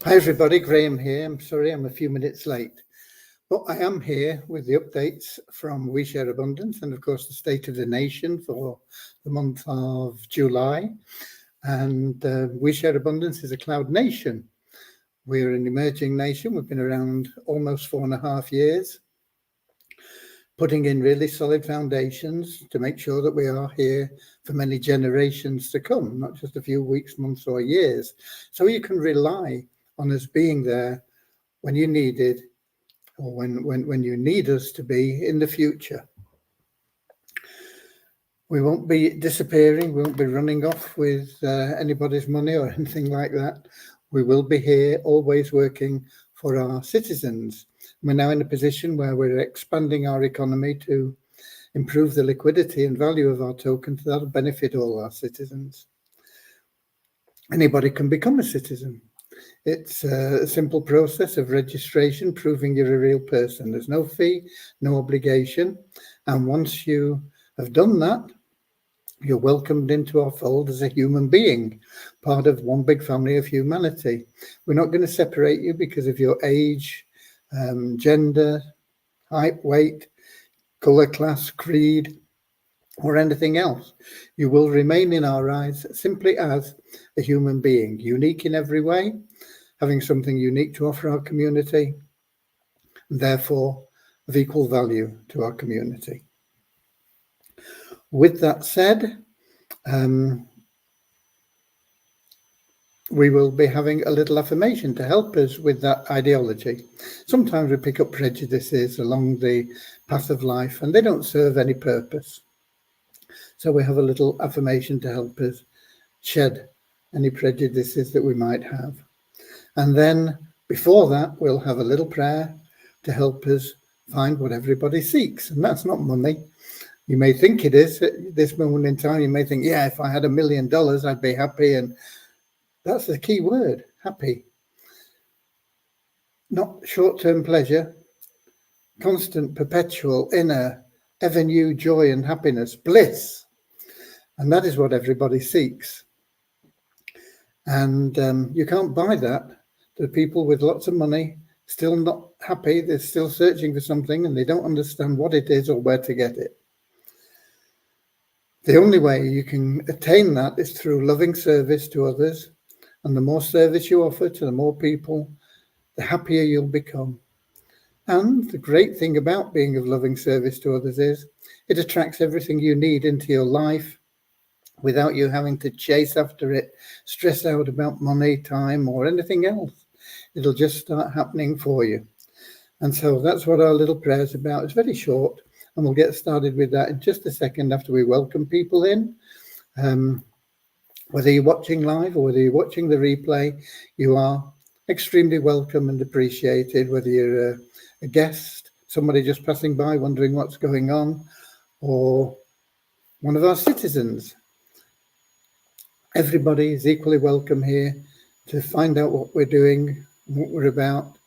Hi everybody, Graham here. I'm sorry I'm a few minutes late, but I am here with the updates from We Share Abundance and of course the State of the Nation for the month of July. And We Share Abundance is a cloud nation. We're an emerging nation. We've been around almost 4.5 years, putting in really solid foundations to make sure that we are here for many generations to come, not just a few weeks, months or years. So you can rely on us being there when you need it, or when you need us to be in the future. We won't be disappearing, we won't be running off with anybody's money or anything like that. We will be here always working for our citizens. We're now in a position where we're expanding our economy to improve the liquidity and value of our tokens. That'll benefit all our citizens. Anybody can become a citizen. It's a simple process of registration, proving you're a real person. There's no fee, no obligation. And once you have done that, you're welcomed into our fold as a human being, part of one big family of humanity. We're not going to separate you because of your age, gender, height, weight, colour, class, creed, or anything else. You will remain in our eyes simply as a human being, unique in every way, having something unique to offer our community, and therefore of equal value to our community. With that said, we will be having a little affirmation to help us with that ideology. Sometimes we pick up prejudices along the path of life and they don't serve any purpose. So we have a little affirmation to help us shed any prejudices that we might have. And then before that, we'll have a little prayer to help us find what everybody seeks. And that's not money. You may think it is at this moment in time. You may think, yeah, if I had $1 million, I'd be happy. And that's the key word, happy. Not short-term pleasure, constant, perpetual, inner, ever new joy and happiness, bliss. And that is what everybody seeks. And you can't buy that. There are people with lots of money still not happy. They're still searching for something and they don't understand what it is or where to get it. The only way you can attain that is through loving service to others. And the more service you offer to the more people, the happier you'll become. And the great thing about being of loving service to others is it attracts everything you need into your life without you having to chase after it, stress out about money, time, or anything else. It'll just start happening for you. And so that's what our little prayer is about. It's very short, and we'll get started with that in just a second after we welcome people in. Whether you're watching live or whether you're watching the replay, you are extremely welcome and appreciated, whether you're a guest, somebody just passing by wondering what's going on, or one of our citizens. Everybody is equally welcome here to find out what we're doing, what we're about,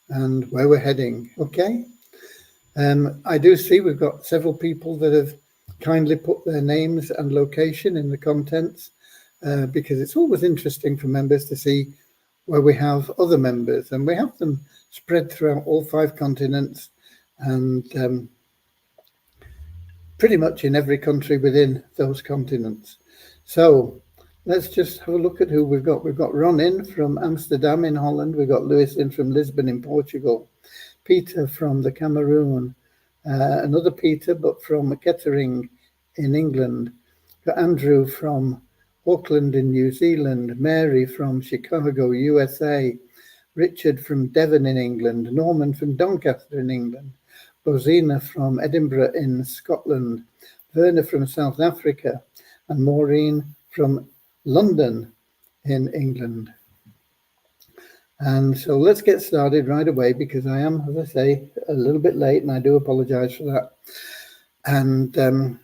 and where we're heading. Okay? I do see we've got several people that have kindly put their names and location in the contents, because it's always interesting for members to see where we have other members, and we have them spread throughout all 5 continents and pretty much in every country within those continents. So let's just have a look at who we've got. We've got Ron in from Amsterdam in Holland. We've got Lewis in from Lisbon in Portugal. Peter from the Cameroon. Another Peter, but from Kettering in England. We've got Andrew from Auckland in New Zealand. Mary from Chicago, USA. Richard from Devon in England. Norman from Doncaster in England. Rosina from Edinburgh in Scotland. Werner from South Africa. And Maureen from London in England. And so let's get started right away because I am, as I say, a little bit late and I do apologize for that. And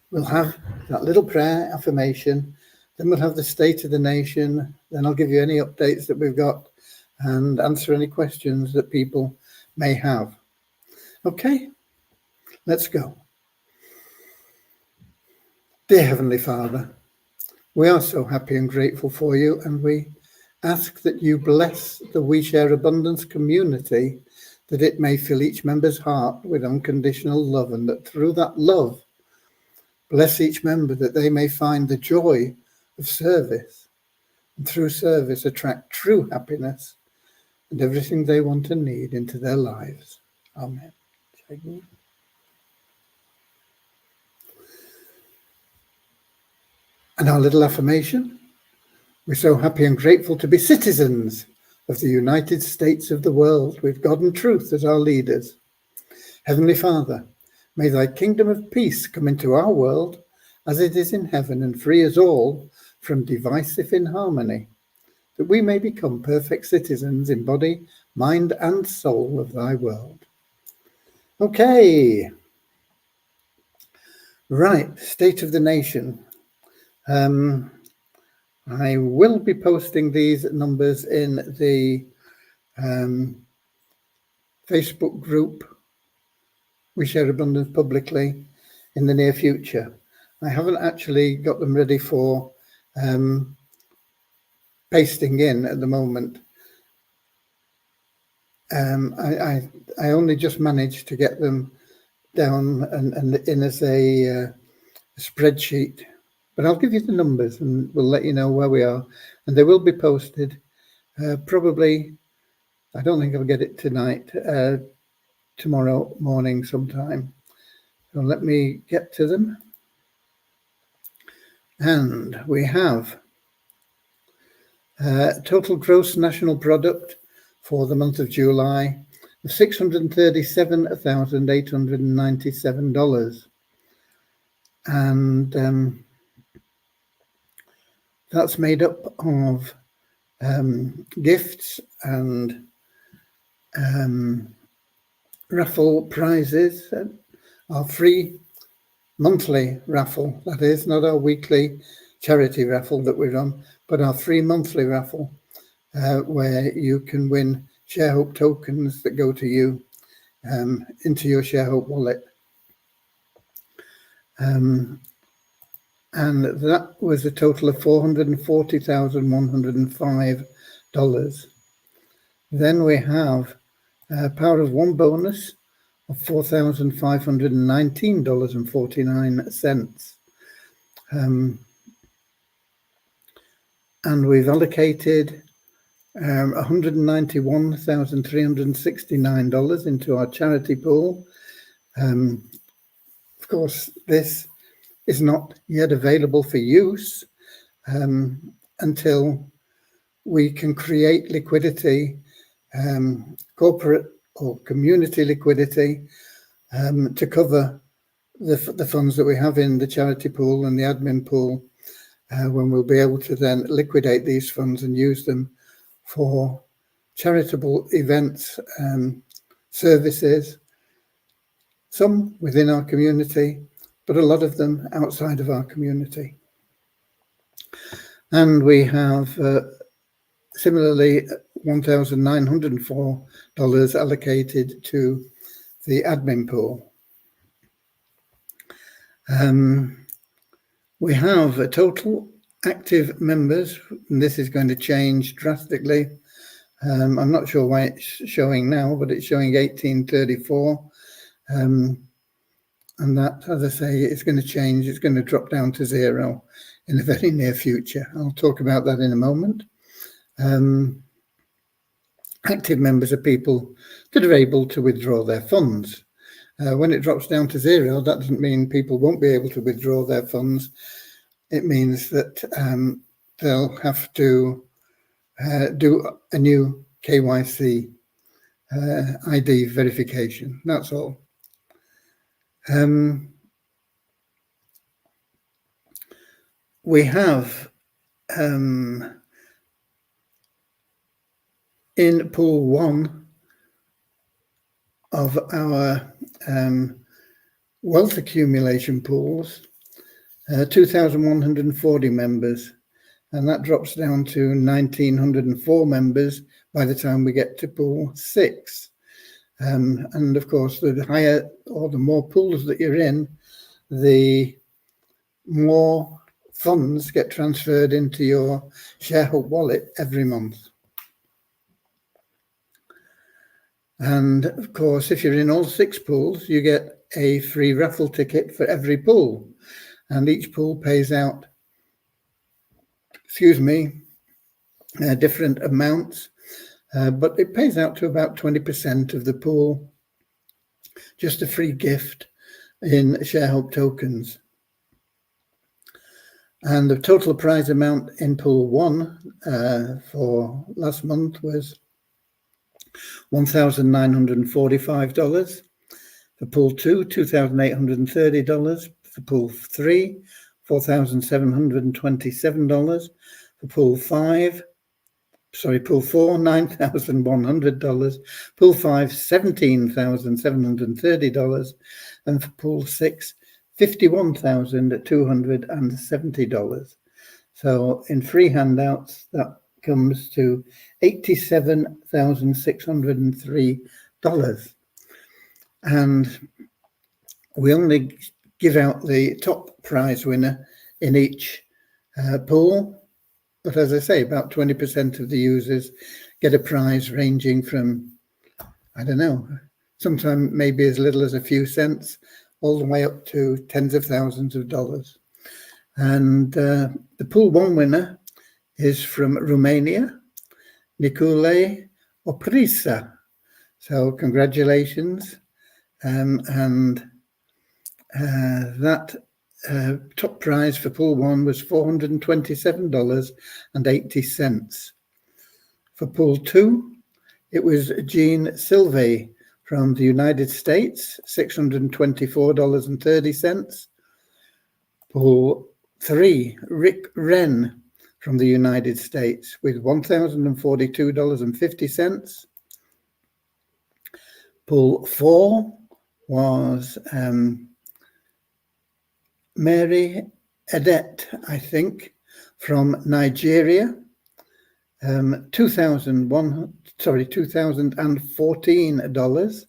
we'll have that little prayer affirmation, then we'll have the State of the Nation, then I'll give you any updates that we've got and answer any questions that people may have. Okay, let's go. Dear Heavenly Father, we are so happy and grateful for you, and we ask that you bless the We Share Abundance community, that it may fill each member's heart with unconditional love, and that through that love, bless each member that they may find the joy of service, and through service attract true happiness and everything they want and need into their lives. Amen. And our little affirmation: we're so happy and grateful to be citizens of the United States of the world, with God and truth as our leaders. Heavenly Father, may thy kingdom of peace come into our world as it is in heaven, and free us all from divisive inharmony, that we may become perfect citizens in body, mind, and soul of thy world. Okay. Right, State of the Nation. I will be posting these numbers in the Facebook group We Share Abundance publicly in the near future. I haven't actually got them ready for pasting in at the moment. I only just managed to get them down and in as a spreadsheet, but I'll give you the numbers and we'll let you know where we are, and they will be posted probably, I don't think I'll get it tonight, tomorrow morning sometime. So let me get to them. And we have total gross national product for the month of July of $637,897. And that's made up of gifts and raffle prizes. Our free monthly raffle, that is, not our weekly charity raffle that we run, but our free monthly raffle, where you can win ShareHope tokens that go to you into your ShareHope wallet. And that was a total of $440,105. Then we have Power of One bonus of $4,519.49. And we've allocated $191,369 into our charity pool. Of course, this is not yet available for use until we can create liquidity, corporate or community liquidity, to cover the funds that we have in the charity pool and the admin pool, when we'll be able to then liquidate these funds and use them for charitable events, services, some within our community, but a lot of them outside of our community. And we have similarly $1,904 allocated to the admin pool. We have a total active members, and this is going to change drastically. I'm not sure why it's showing now, but it's showing 1834. And that, as I say, it's going to change. It's going to drop down to 0 in the very near future. I'll talk about that in a moment. Active members are people that are able to withdraw their funds. When it drops down to 0, that doesn't mean people won't be able to withdraw their funds. It means that they'll have to do a new KYC ID verification. That's all. We have in pool 1 of our wealth accumulation pools, 2,140 members, and that drops down to 1,904 members by the time we get to pool 6. And of course, the higher or the more pools that you're in, the more funds get transferred into your ShareHub wallet every month. And of course, if you're in all 6 pools, you get a free raffle ticket for every pool. And each pool pays out, different amounts, but it pays out to about 20% of the pool, just a free gift in ShareHub tokens. And the total prize amount in pool 1 for last month was $1,945. For pool 2, $2,830. For pool 3, $4,727. For pool 4, $9,100. Pool 5, $17,730. And for pool 6, $51,270. So in free handouts, that comes to $87,603. And we only give out the top prize winner in each pool. But as I say, about 20% of the users get a prize ranging from, I don't know, sometimes maybe as little as a few cents, all the way up to tens of thousands of dollars. And the pool 1 winner is from Romania, Nicolae Oprisa. So congratulations. That top prize for pool 1 was $427.80. For pool 2, it was Jean Silvey from the United States, $624.30. Pool 3, Rick Wren from the United States with $1,042.50. Pool 4 was Mary Edet, I think, from Nigeria, $2,014.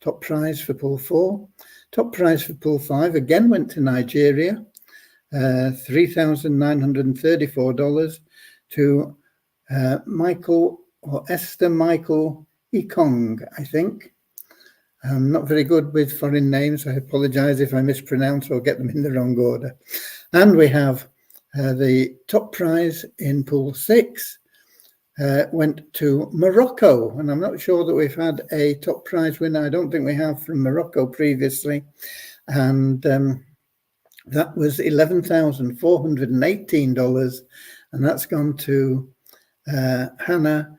Top prize for pool 4. Top prize for pool 5 again went to Nigeria, $3,934 to Michael or Esther Michael Ekong, I think. I'm not very good with foreign names. I apologize if I mispronounce or get them in the wrong order. And we have the top prize in pool 6 went to Morocco. And I'm not sure that we've had a top prize winner. I don't think we have from Morocco previously. And that was $11,418. And that's gone to Hannah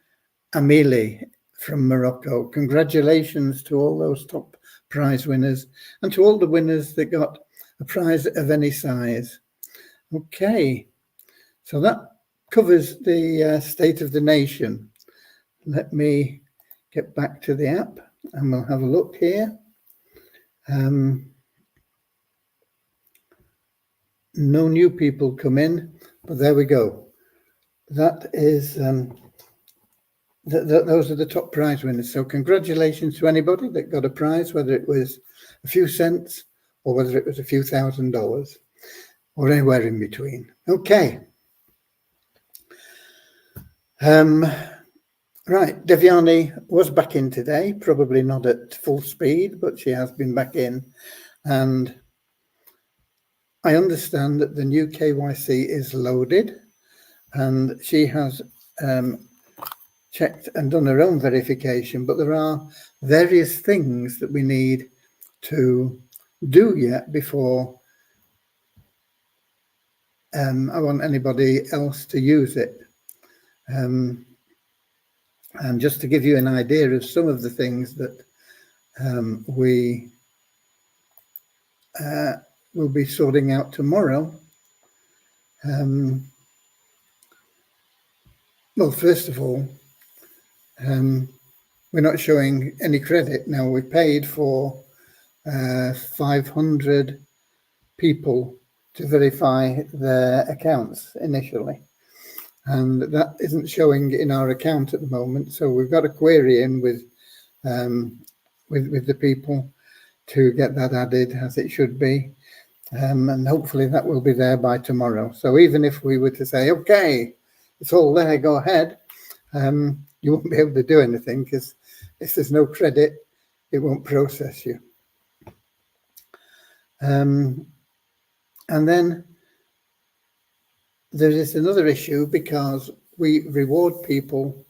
Amili from Morocco. Congratulations to all those top prize winners and to all the winners that got a prize of any size. Okay, so that covers the state of the nation. Let me get back to the app and we'll have a look here. No new people come in, but there we go. That is those are the top prize winners. So congratulations to anybody that got a prize, whether it was a few cents or whether it was a few $1,000s or anywhere in between. Okay. Right, Devyani was back in today, probably not at full speed, but she has been back in. And I understand that the new KYC is loaded and she has checked and done her own verification, but there are various things that we need to do yet before I want anybody else to use it. And just to give you an idea of some of the things that we will be sorting out tomorrow. Well, first of all, we're not showing any credit. Now, we paid for 500 people to verify their accounts initially. And that isn't showing in our account at the moment. So we've got a query in with the people to get that added as it should be. And hopefully that will be there by tomorrow. So even if we were to say, okay, it's all there, go ahead, you won't be able to do anything, because if there's no credit, it won't process you. And then there is another issue, because we reward people,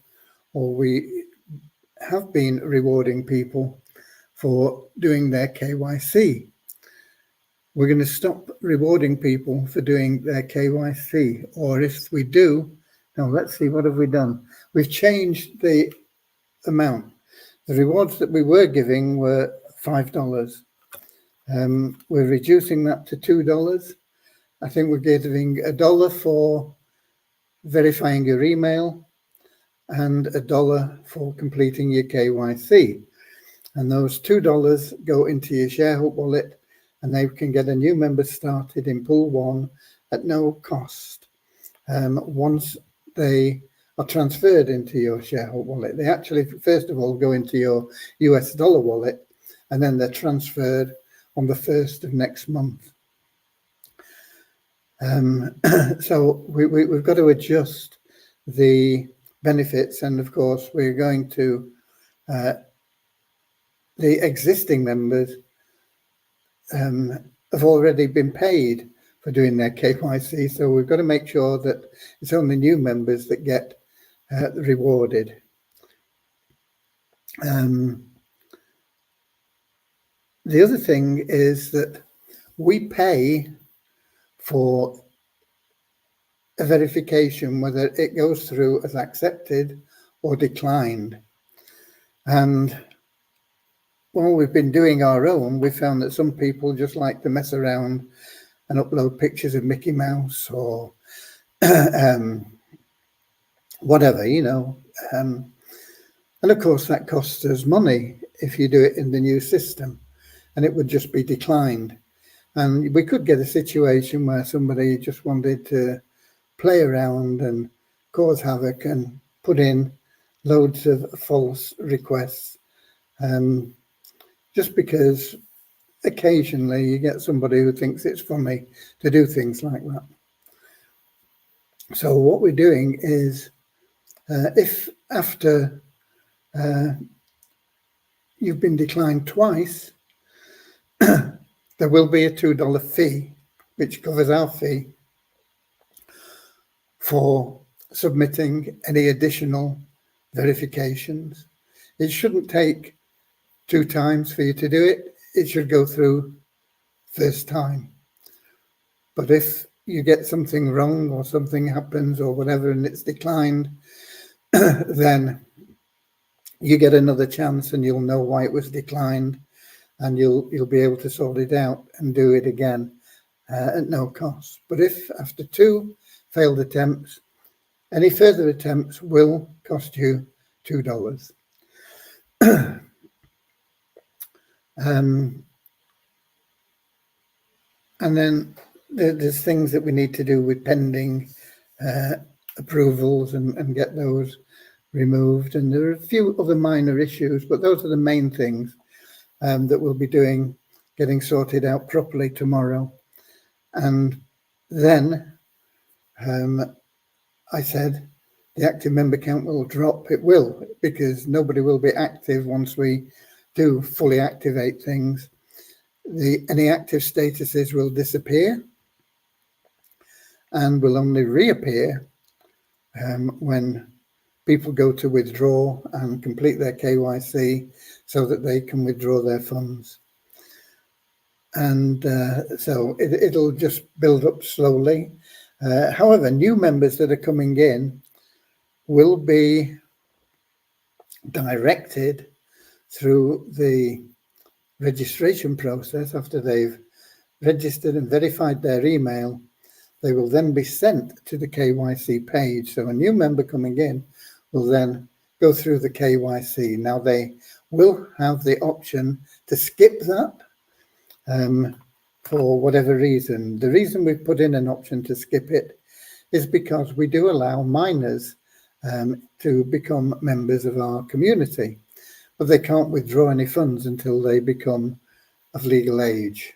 or we have been rewarding people for doing their KYC. We're going to stop rewarding people for doing their KYC, or if we do, now let's see, what have we done? We've changed the amount. The rewards that we were giving were $5. We're reducing that to $2. I think we're giving $1 for verifying your email and $1 for completing your KYC. And those $2 go into your ShareHook wallet, and they can get a new member started in Pool 1 at no cost. Once they are transferred into your ShareHook wallet, they actually, first of all, go into your US dollar wallet, and then they're transferred on the 1st of next month. So we've got to adjust the benefits, and of course we're going to the existing members have already been paid for doing their KYC, so we've got to make sure that it's only new members that get rewarded. The other thing is that we pay for a verification whether it goes through as accepted or declined. And while we've been doing our own, we found that some people just like to mess around and upload pictures of Mickey Mouse or whatever, you know. And of course, that costs us money if you do it in the new system, and it would just be declined. And we could get a situation where somebody just wanted to play around and cause havoc and put in loads of false requests, just because occasionally you get somebody who thinks it's funny to do things like that. So what we're doing is, if after you've been declined twice, there will be a $2 fee, which covers our fee for submitting any additional verifications. It shouldn't take 2 times for you to do it. It should go through first time. But if you get something wrong or something happens or whatever and it's declined, then you get another chance and you'll know why it was declined, and you'll be able to sort it out and do it again at no cost. But if after 2 failed attempts, any further attempts will cost you $2. And then there's things that we need to do with pending approvals and get those removed. And there are a few other minor issues, but those are the main things that we'll be getting sorted out properly tomorrow. And then I said the active member count will drop. It will, because nobody will be active once we do fully activate things. Any active statuses will disappear and will only reappear when people go to withdraw and complete their KYC so that they can withdraw their funds. And so it'll just build up slowly. However, new members that are coming in will be directed through the registration process. After they've registered and verified their email, they will then be sent to the KYC page. So a new member coming in will then go through the KYC. Now they will have the option to skip that for whatever reason. The reason we've put in an option to skip it is because we do allow minors to become members of our community, but they can't withdraw any funds until they become of legal age.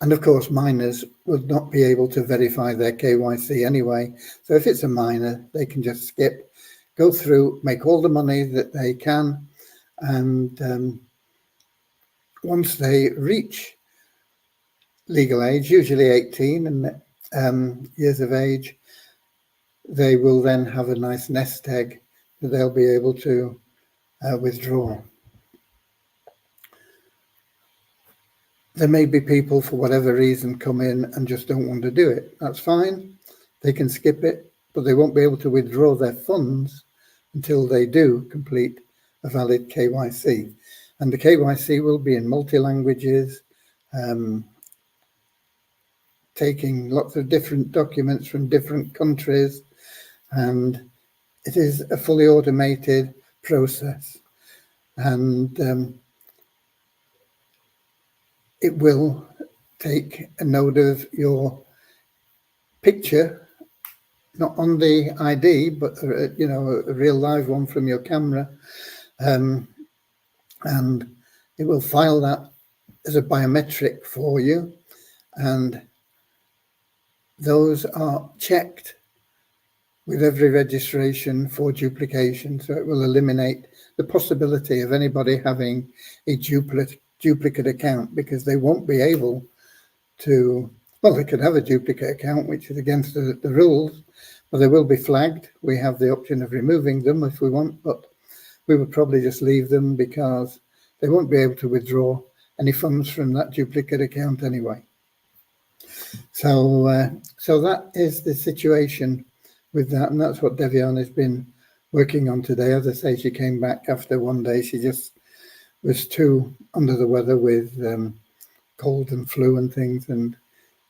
And of course, minors would not be able to verify their KYC anyway. So if it's a minor, they can just skip, go through, make all the money that they can. And once they reach legal age, usually 18 and years of age, they will then have a nice nest egg that they'll be able to withdraw. There may be people, for whatever reason, come in and just don't want to do it. That's fine. They can skip it, but they won't be able to withdraw their funds until they do complete a valid KYC. And the KYC will be in multi-languages, taking lots of different documents from different countries, and it is a fully automated process. And it will take a note of your picture, not on the ID, but you know, a real live one from your camera, and it will file that as a biometric for you, and those are checked with every registration for duplication. So it will eliminate the possibility of anybody having a duplicate account, because they won't be able to, well, they could have a duplicate account, which is against the rules, but they will be flagged. We have the option of removing them if we want, but we would probably just leave them because they won't be able to withdraw any funds from that duplicate account anyway. So, so that is the situation with that, and that's what Devian has been working on today. As I say, she came back after one day. She just was too under the weather with cold and flu and things, and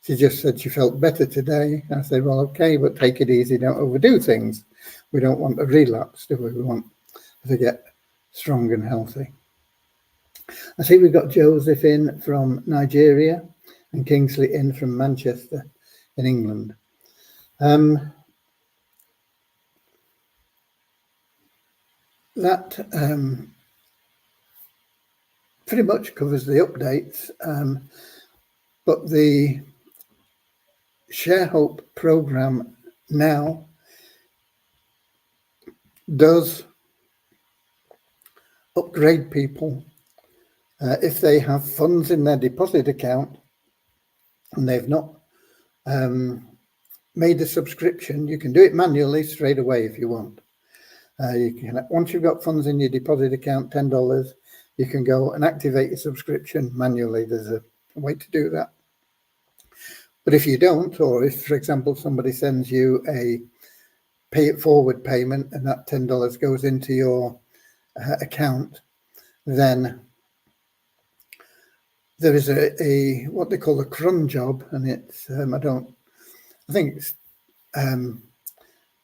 she just said she felt better today. I said, well, okay, but take it easy, don't overdo things. We don't want a relapse, do we? We want to get strong and healthy. I see we've got Joseph in from Nigeria and Kingsley in from Manchester in England. That pretty much covers the updates, but the ShareHope program now does upgrade people if they have funds in their deposit account and they've not made a subscription. You can do it manually straight away if you want. You can, once you've got funds in your deposit account, $10, you can go and activate your subscription manually. There's a way to do that. But if you don't, or if, for example, somebody sends you a pay it forward payment and that $10 goes into your account, then there is a what they call a cron job, and it's I think it's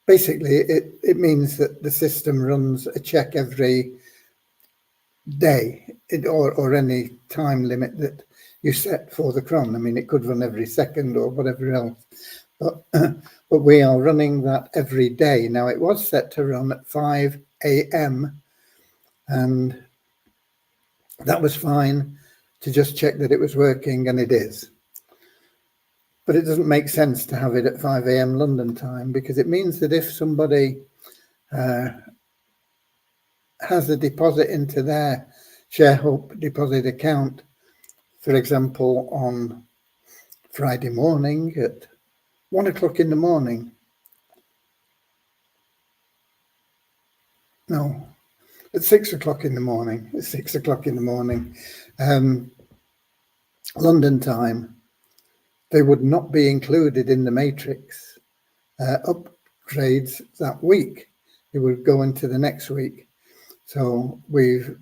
basically it means that the system runs a check every day, or any time limit that you set for the cron. I mean, it could run every second or whatever else, but we are running that every day. Now, it was set to run at 5 a.m. and that was fine to just check that it was working, and it is. But it doesn't make sense to have it at 5 a.m. London time, because it means that if somebody has a deposit into their ShareHope deposit account, for example, on Friday morning at 1 o'clock in the morning, no, at 6 o'clock in the morning, it's 6 o'clock in the morning, London time, they would not be included in the matrix upgrades that week. It would go into the next week. So we've,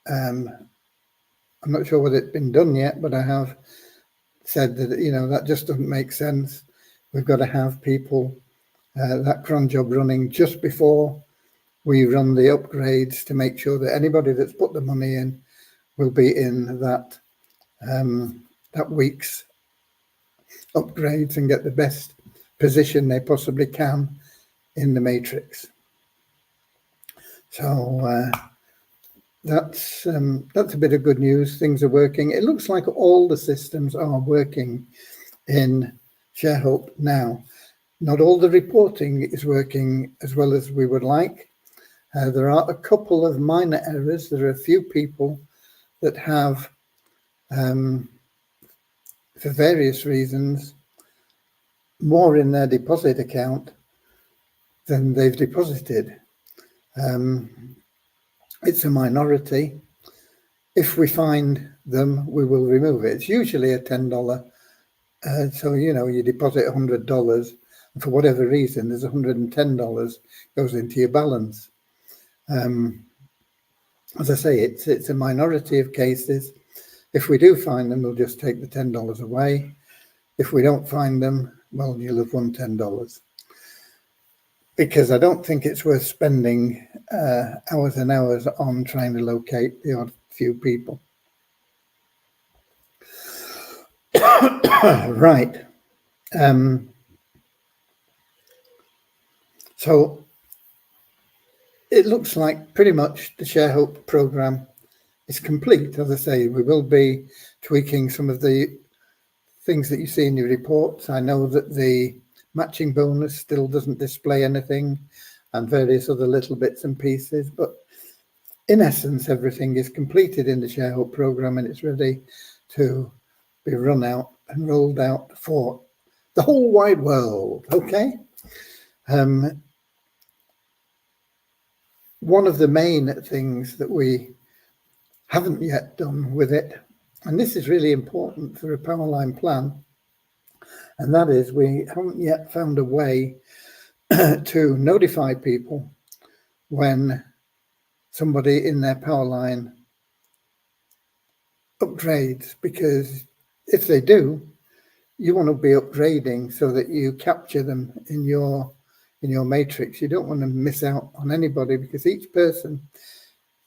I'm not sure whether it's been done yet, but I have said that, you know, that just doesn't make sense. We've got to have people, that cron job running just before we run the upgrades, to make sure that anybody that's put the money in will be in that that week's upgrades and get the best position they possibly can in the matrix. So that's a bit of good news. Things are working. It looks like all the systems are working in ShareHope now. Not all the reporting is working as well as we would like. There are a couple of minor errors. There are a few people that have, for various reasons, more in their deposit account than they've deposited. It's a minority. If we find them, we will remove it. It's usually a $10. So, you deposit $100, and for whatever reason, there's $110 goes into your balance. As I say, it's a minority of cases. If we do find them, we'll just take the $10 away. If we don't find them, well, you'll have won $10. Because I don't think it's worth spending hours and hours on trying to locate the odd few people. Right. So it looks like pretty much the ShareHope program is complete. As I say, we will be tweaking some of the things that you see in your reports. I know that the matching bonus still doesn't display anything and various other little bits and pieces, but in essence, everything is completed in the ShareHope program and it's ready to be run out and rolled out for the whole wide world. Okay. One of the main things that we haven't yet done with it, and this is really important for a Powerline plan, and that is we haven't yet found a way to notify people when somebody in their Powerline upgrades, because if they do, you want to be upgrading so that you capture them in your matrix. You don't want to miss out on anybody, because each person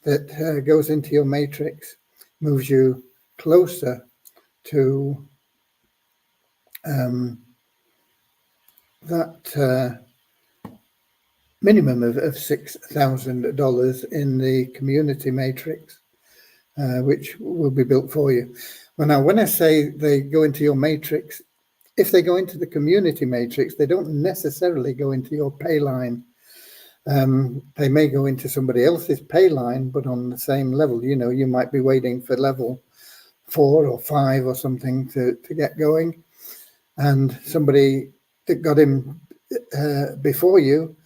that goes into your matrix moves you closer to that minimum of $6,000 in the community matrix, which will be built for you. Well, now, when I say they go into your matrix, if they go into the community matrix, they don't necessarily go into your pay line. They may go into somebody else's pay line, but on the same level. You might be waiting for level 4 or 5 or something to get going, and somebody that got in before you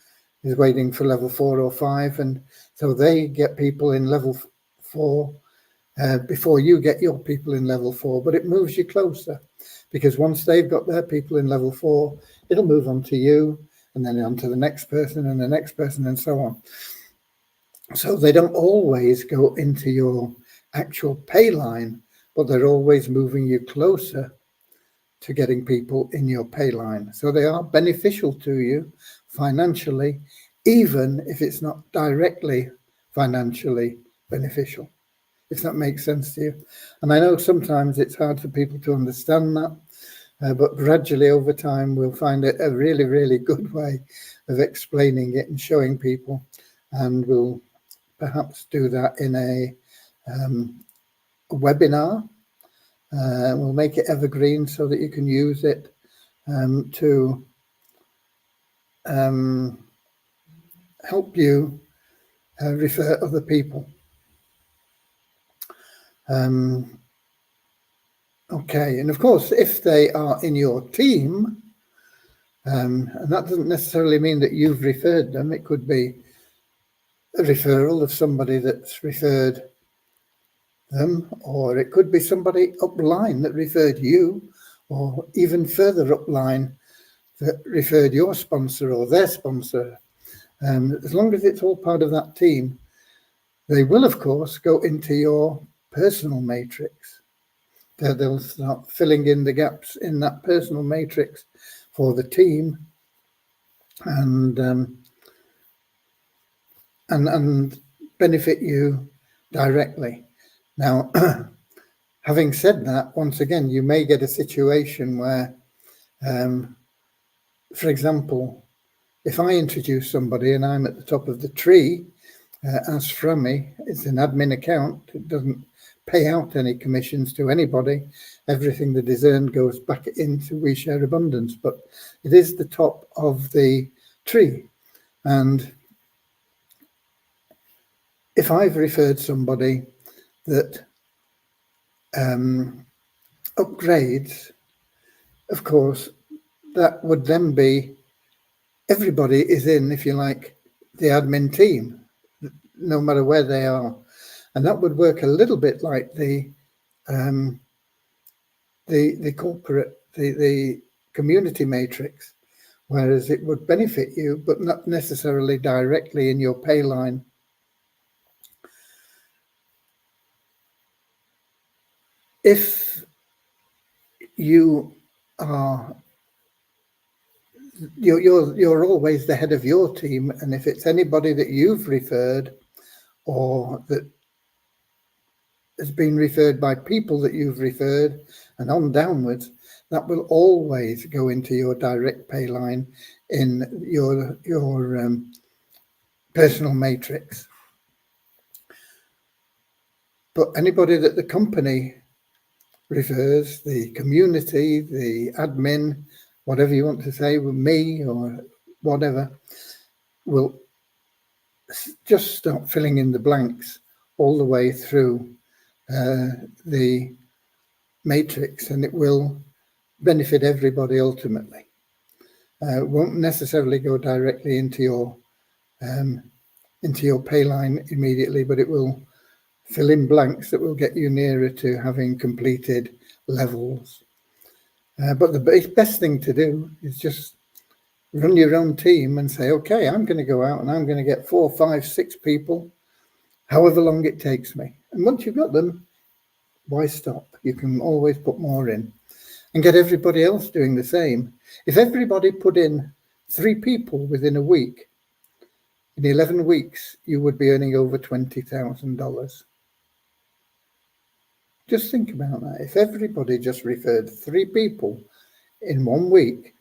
is waiting for level 4 or 5, and so they get people in level 4 before you get your people in level 4, but it moves you closer, because once they've got their people in level 4, it'll move on to you, and then on to the next person and the next person and so on. So they don't always go into your actual pay line, but they're always moving you closer to getting people in your pay line. So they are beneficial to you financially, even if it's not directly financially beneficial, if that makes sense to you. And I know sometimes it's hard for people to understand that, but gradually over time, we'll find it a really, really good way of explaining it and showing people. And we'll perhaps do that in a webinar. We'll make it evergreen so that you can use it to help you refer other people. Okay, and of course, if they are in your team, and that doesn't necessarily mean that you've referred them, it could be a referral of somebody that's referred them, or it could be somebody upline that referred you, or even further upline that referred your sponsor or their sponsor. As long as it's all part of that team, they will, of course, go into your personal matrix. They'll start filling in the gaps in that personal matrix for the team, and benefit you directly. Now, having said that, once again, you may get a situation where, for example, if I introduce somebody and I'm at the top of the tree, as Frammy, it's an admin account. It doesn't pay out any commissions to anybody. Everything that is earned goes back into We Share Abundance, but it is the top of the tree. And if I've referred somebody that upgrades, of course, that would then be everybody is in, if you like, the admin team, no matter where they are. And that would work a little bit like the corporate, the community matrix, whereas it would benefit you, but not necessarily directly in your pay line. If you are, you're always the head of your team, and if it's anybody that you've referred or that has been referred by people that you've referred and on downwards, that will always go into your direct pay line in your personal matrix. But anybody that the company refers, the community, the admin, whatever you want to say, with me or whatever, will just start filling in the blanks all the way through the matrix, and it will benefit everybody ultimately. It won't necessarily go directly into your pay line immediately, but it will fill in blanks that will get you nearer to having completed levels. But the best thing to do is just run your own team and say, okay, I'm going to go out and I'm going to get 4, 5, 6 people, however long it takes me. And once you've got them, why stop? You can always put more in and get everybody else doing the same. If everybody put in 3 people within a week, in 11 weeks, you would be earning over $20,000. Just think about that. If everybody just referred 3 people in 1 week,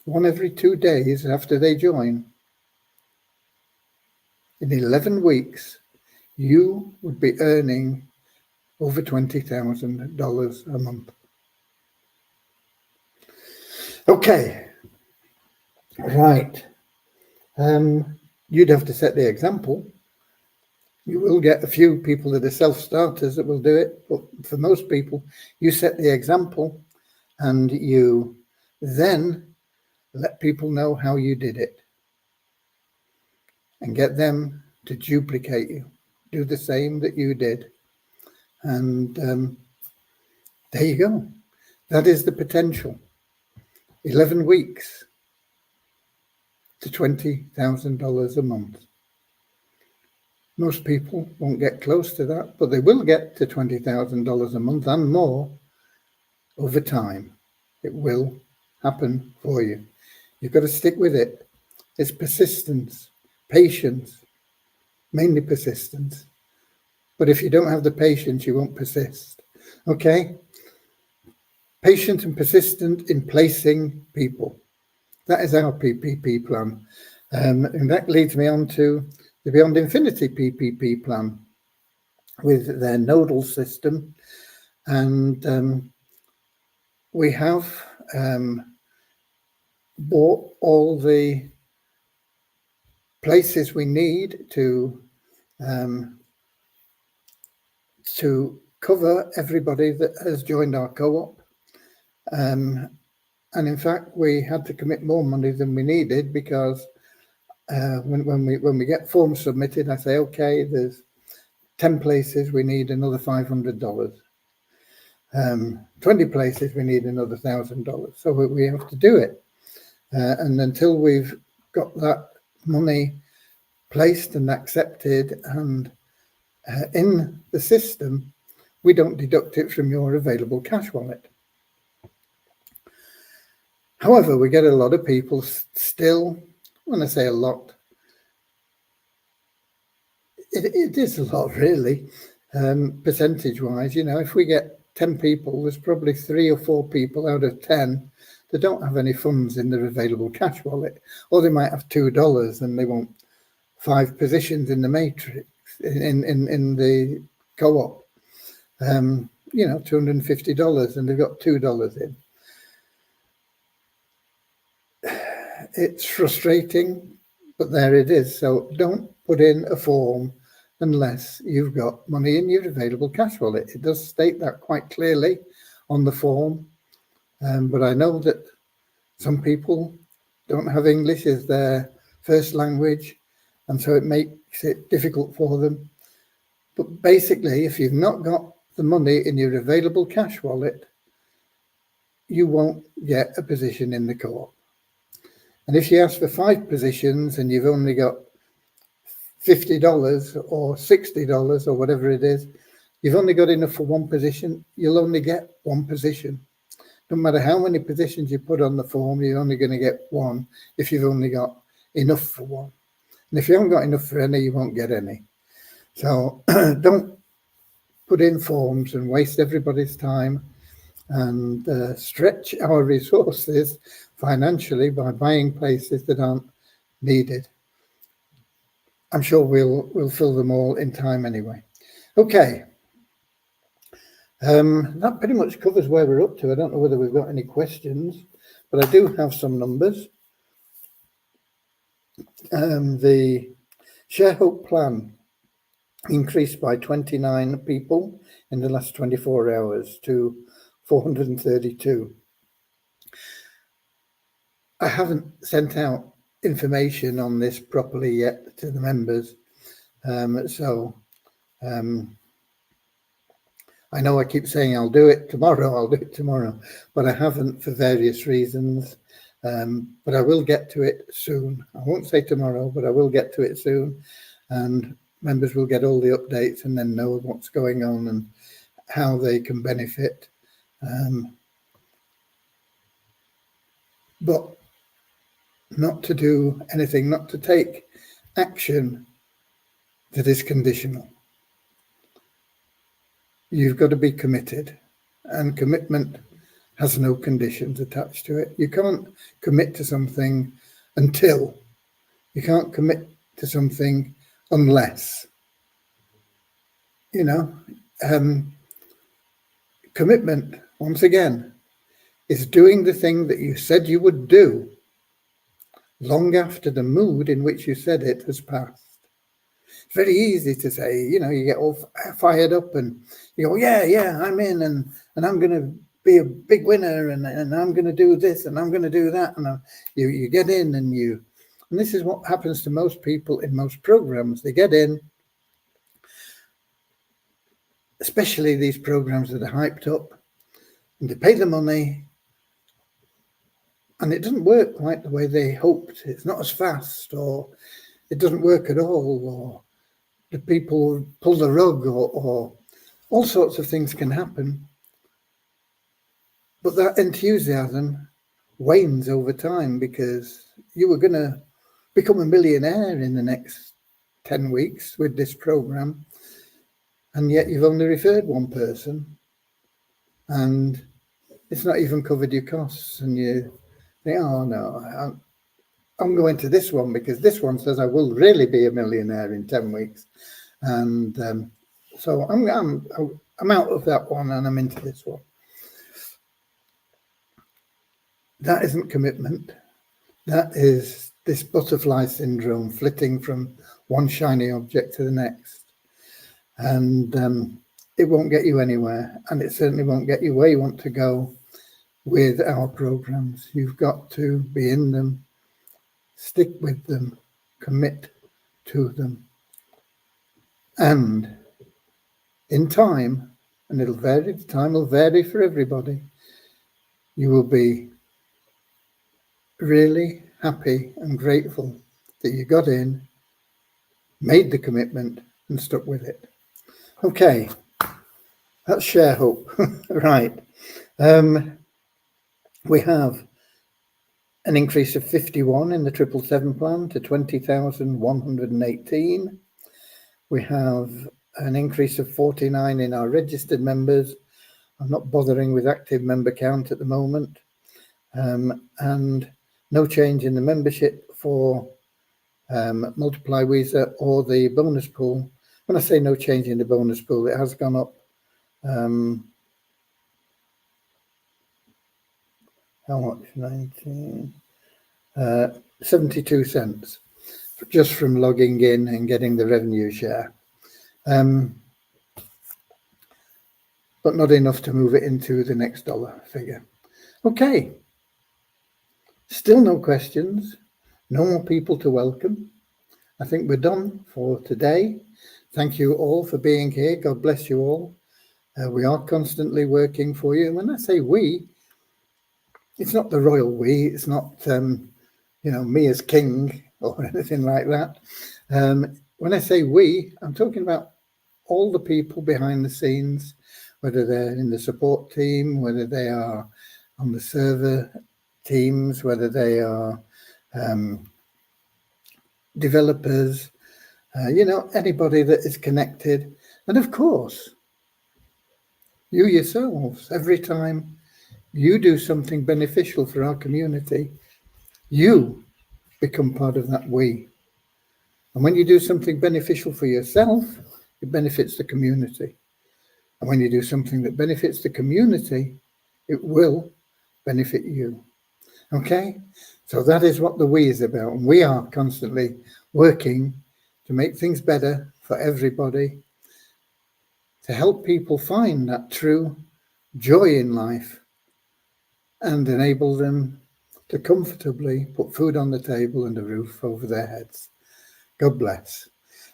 1 every 2 days after they join, in 11 weeks, you would be earning over $20,000 a month. Okay, right. You'd have to set the example. You will get a few people that are self-starters that will do it, but for most people, you set the example and you then let people know how you did it and get them to duplicate you, do the same that you did. And there you go. That is the potential. 11 weeks to $20,000 a month. Most people won't get close to that, but they will get to $20,000 a month and more over time. It will happen for you. You've got to stick with it. It's persistence, patience, mainly persistence. But if you don't have the patience, you won't persist. Okay? Patient and persistent in placing people. That is our PPP plan. And that leads me on to the Beyond Infinity PPP plan with their nodal system. And we have bought all the places we need to cover everybody that has joined our co-op. And in fact, we had to commit more money than we needed because when we get forms submitted, I say, okay, there's 10 places, we need another $500. 20 places, we need another $1,000. So we have to do it. And until we've got that money placed and accepted and in the system, we don't deduct it from your available cash wallet. However, we get a lot of people still, when I say a lot, it is a lot really, percentage-wise. You know, if we get 10 people, there's probably 3 or 4 people out of 10 that don't have any funds in their available cash wallet, or they might have $2 and they want 5 positions in the matrix in the co-op. You know, $250, and they've got $2 in. It's frustrating, but there it is. So don't put in a form unless you've got money in your available cash wallet. It does state that quite clearly on the form, but I know that some people don't have English as their first language, and so it makes it difficult for them. But basically, if you've not got the money in your available cash wallet, you won't get a position in the co-op. And if you ask for 5 positions and you've only got $50 or $60 or whatever it is, you've only got enough for 1 position, you'll only get 1 position. No matter how many positions you put on the form, you're only going to get 1 if you've only got enough for 1. And if you haven't got enough for any, you won't get any. So don't put in forms and waste everybody's time and stretch our resources financially by buying places that aren't needed. I'm sure we'll fill them all in time anyway. Okay. That pretty much covers where we're up to. I don't know whether we've got any questions, but I do have some numbers. The ShareHope plan increased by 29 people in the last 24 hours to 432. I haven't sent out information on this properly yet to the members. I know I keep saying I'll do it tomorrow, but I haven't for various reasons. But I will get to it soon. I won't say tomorrow, but I will get to it soon. And members will get all the updates and then know what's going on and how they can benefit. But not to do anything, not to take action that is conditional. You've got to be committed, and commitment has no conditions attached to it. You can't commit to something until. You can't commit to something unless. You know, commitment, once again, is doing the thing that you said you would do long after the mood in which you said it has passed. It's very easy to say, you know, you get all fired up and you go, yeah, I'm in and I'm going to be a big winner and I'm going to do this and I'm going to do that. And you get in and this is what happens to most people in most programs. They get in, especially these programs that are hyped up, and they pay the money. And it doesn't work quite the way they hoped. It's not as fast, or it doesn't work at all, or the people pull the rug, or all sorts of things can happen. But that enthusiasm wanes over time because you were going to become a millionaire in the next 10 weeks with this program. And yet you've only referred 1 person and it's not even covered your costs. And you think, oh no, I'm going to this one because this one says I will really be a millionaire in 10 weeks. And so I'm out of that one and I'm into this one. That isn't commitment. That is this butterfly syndrome, flitting from one shiny object to the next. And it won't get you anywhere. And it certainly won't get you where you want to go with our programs. You've got to be in them, stick with them, commit to them. And in time, and it'll vary, the time will vary for everybody, you will be really happy and grateful that you got in, made the commitment, and stuck with it. Okay, that's ShareHope. Right. We have an increase of 51 in the 777 plan to 20,118. We have an increase of 49 in our registered members. I'm not bothering with active member count at the moment. And no change in the membership for Multiply Visa or the bonus pool. When I say no change in the bonus pool, it has gone up. How much? 19, 72 cents just from logging in and getting the revenue share. But not enough to move it into the next dollar figure. Okay. Still no questions. No more people to welcome. I think we're done for today. Thank you all for being here. God bless you all. We are constantly working for you. And when I say we, it's not the royal we. It's not, me as king or anything like that. When I say we, I'm talking about all the people behind the scenes, whether they're in the support team, whether they are on the server teams, whether they are developers, anybody that is connected. And of course, you yourselves, every time you do something beneficial for our community, you become part of that we. And when you do something beneficial for yourself, it benefits the community. And when you do something that benefits the community, it will benefit you. Okay? So that is what the we is about. And we are constantly working to make things better for everybody, to help people find that true joy in life and enable them to comfortably put food on the table and a roof over their heads. God bless.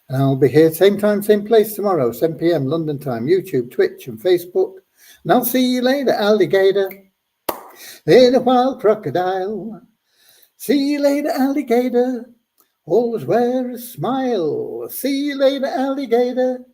And I'll be here same time, same place tomorrow, 7 p.m. London time, YouTube, Twitch and Facebook. And I'll see you later, alligator. In a wild crocodile. See you later, alligator. Always wear a smile. See you later, alligator.